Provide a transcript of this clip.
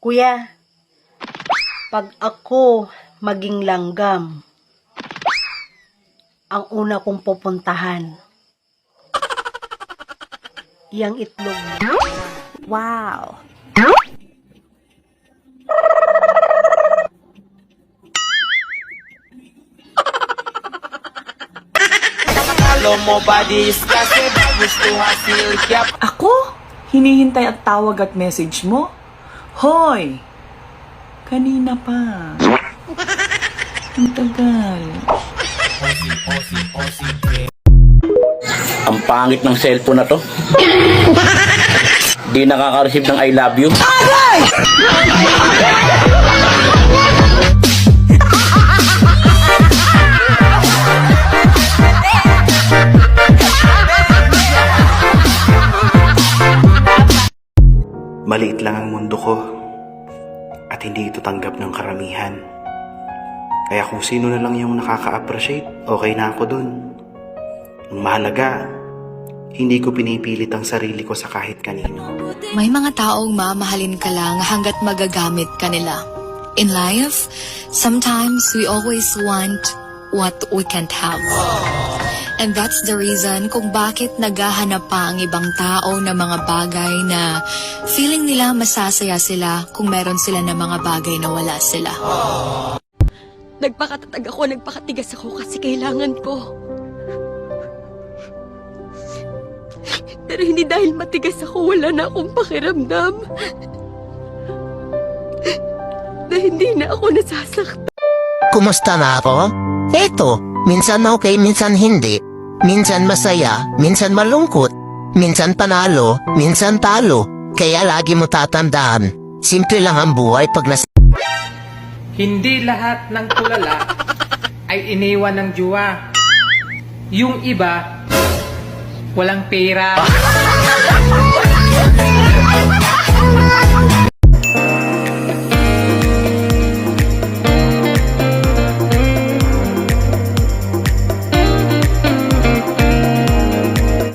Kuya, pag ako maging langgam, ang una kong pupuntahan, yang itlog mo. Wow. Ako? Hinihintay ang tawag at message mo? Hoy! Kanina pa. Ang tagal. Ang pangit ng cellphone na to. Di nakaka-receive ng I love you. Maliit lang ang mundo ko at hindi ito tanggap ng karamihan. Kaya kung sino na lang yung nakaka-appreciate, okay na ako dun. Ang mahalaga, hindi ko pinipilit ang sarili ko sa kahit kanino. May mga taong mamahalin ka lang hanggat magagamit ka nila. In life, sometimes we always want what we can't have. And that's the reason kung bakit naghahanap pa ang ibang tao ng mga bagay na feeling nila masasaya sila kung meron sila ng mga bagay na wala sila. Nagpakatatag ako, nagpakatigas ako kasi kailangan ko. Pero hindi dahil matigas ako, wala na akong pakiramdam. Na hindi na ako nasasaktan. Kumusta na ako? Eto, minsan okay, minsan hindi. Minsan masaya, minsan malungkot. Minsan panalo, minsan talo. Kaya lagi mo tatandaan, simple lang ang buhay pag Hindi lahat ng tulala ay iniwan ng juwa. Yung iba, walang pera.